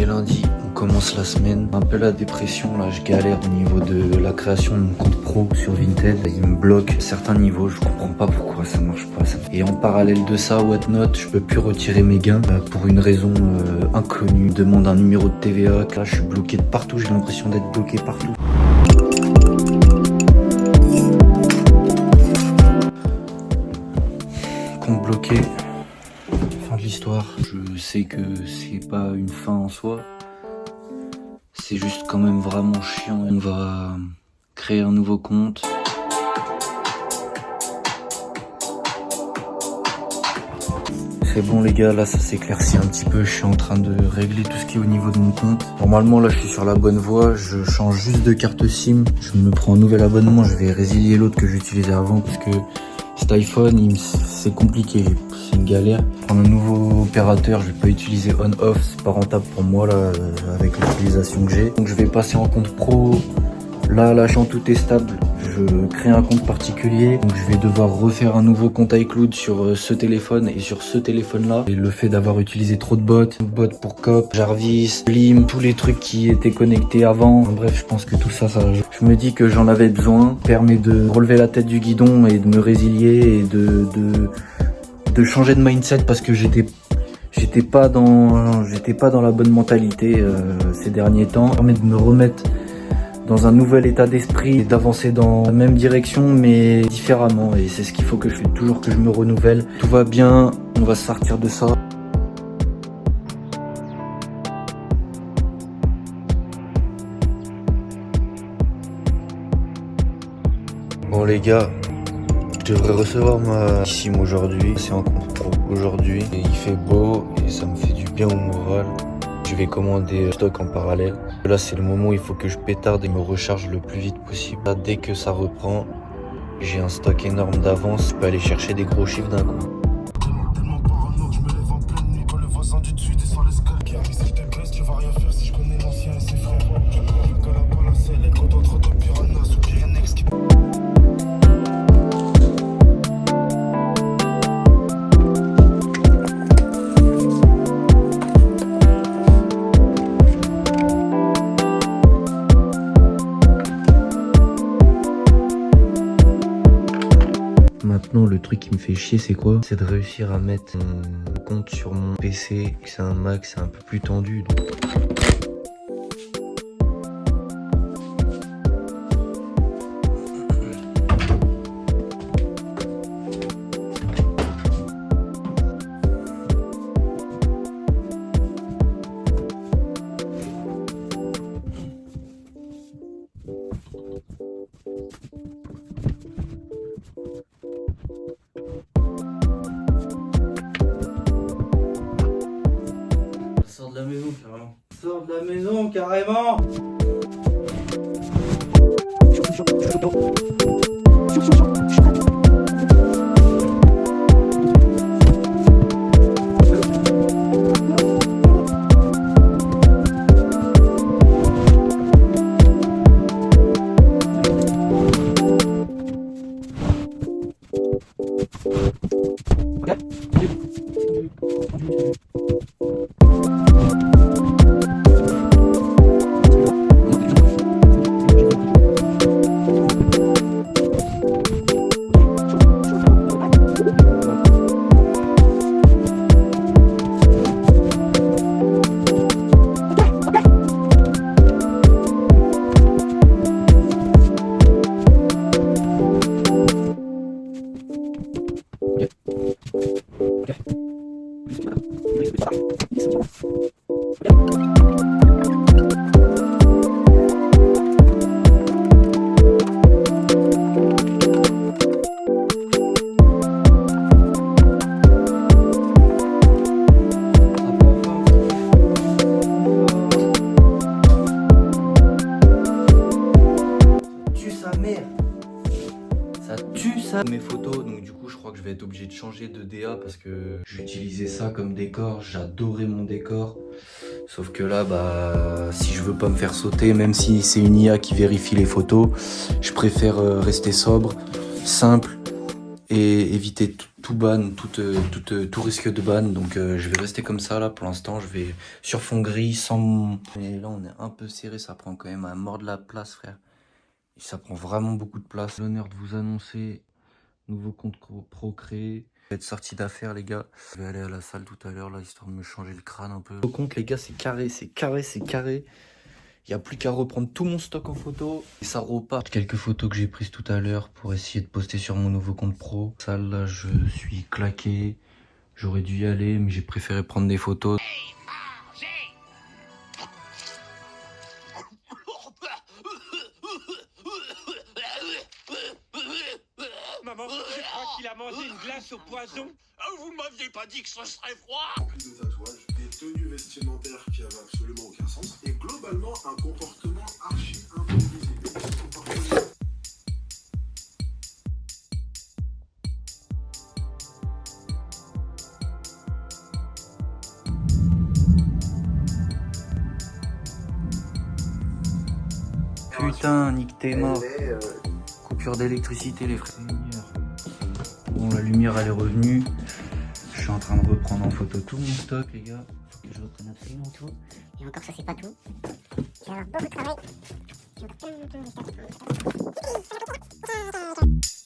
lundi, on commence la semaine. Un peu la dépression, là je galère au niveau de la création de mon compte pro sur Vinted. Il me bloque certains niveaux, je comprends pas pourquoi ça marche pas. Et en parallèle de ça, Whatnot, je peux plus retirer mes gains pour une raison inconnue. Demande un numéro de TVA, là je suis bloqué de partout, j'ai l'impression d'être bloqué partout. Compte bloqué. Fin de l'histoire. Je sais que c'est pas une fin en soi. C'est juste quand même vraiment chiant. On va créer un nouveau compte. C'est bon les gars, là ça s'éclaircit un petit peu. Je suis en train de régler tout ce qui est au niveau de mon compte. Normalement là je suis sur la bonne voie. Je change juste de carte SIM. Je me prends un nouvel abonnement. Je vais résilier l'autre que j'utilisais avant parce que cet iPhone, c'est compliqué, c'est une galère. Prendre un nouveau opérateur, je vais pas utiliser on-off, c'est pas rentable pour moi là, avec l'utilisation que j'ai. Donc je vais passer en compte pro. Là, lâchant tout est stable, je crée un compte particulier. Donc je vais devoir refaire un nouveau compte iCloud sur ce téléphone et sur ce téléphone-là. Et le fait d'avoir utilisé trop de bots pour Cop, Jarvis, Lim, tous les trucs qui étaient connectés avant. Bref, je pense que tout ça, je me dis que j'en avais besoin. Permet de relever la tête du guidon et de me résilier et de changer de mindset parce que j'étais pas dans la bonne mentalité ces derniers temps. Ça permet de me remettre dans un nouvel état d'esprit et d'avancer dans la même direction mais différemment, et c'est ce qu'il faut que je fais toujours, que je me renouvelle. Tout va bien, on va sortir de ça. Bon les gars, je devrais recevoir ma SIM aujourd'hui, c'est en compte pro aujourd'hui et il fait beau et ça me fait du bien au moral. Je vais commander stock en parallèle. Là, c'est le moment où il faut que je pétarde et me recharge le plus vite possible. Là, dès que ça reprend, j'ai un stock énorme d'avance. Je peux aller chercher des gros chiffres d'un coup. Tellement parano que je me lève en pleine nuit quand le voisin du dessus descend l'escalier. Qui a mis si je te graisse, tu vas rien faire si je connais l'ancien et ses frères. Je cours avec la balacelle et gros d'entre de piranhas sous Pyrénex qui... Maintenant, le truc qui me fait chier, c'est quoi? C'est de réussir à mettre mon compte sur mon PC. C'est un Mac, c'est un peu plus tendu. Donc... Sors de la maison carrément. Sors de la maison carrément. Ça tue ça. Mes photos, donc du coup je crois que je vais être obligé de changer de DA parce que j'utilisais ça comme décor, j'adorais mon décor. Sauf que là, bah, si je veux pas me faire sauter, même si c'est une IA qui vérifie les photos, je préfère rester sobre, simple et éviter tout tout ban, tout risque de ban. Donc je vais rester comme ça là pour l'instant. Je vais sur fond gris sans... Et là on est un peu serré, ça prend quand même à mort de la place frère. Et ça prend vraiment beaucoup de place. L'honneur de vous annoncer, nouveau compte pro créé. Je vais être sorti d'affaires les gars. Je vais aller à la salle tout à l'heure là, histoire de me changer le crâne un peu. Le compte les gars c'est carré, c'est carré, c'est carré. Il n'y a plus qu'à reprendre tout mon stock en photo et ça repart. Quelques photos que j'ai prises tout à l'heure pour essayer de poster sur mon nouveau compte pro. Ça là, je suis claqué. J'aurais dû y aller, mais j'ai préféré prendre des photos. Maman, je crois qu'il a mangé une glace au poison. Vous m'aviez pas dit que ce serait froid. Rempli de tatouages, des tenues vestimentaires qui avaient absolument aucun sens et globalement un comportement archi imprévisible. Putain, nique tes morts. Coupure d'électricité les frères. Bon, la lumière elle est revenue. Je suis en train de reprendre en photo tout mon stock les gars. Faut que je reprenne absolument tout. Et encore ça c'est pas tout. Je vais avoir beaucoup de travail. J'ai encore plein de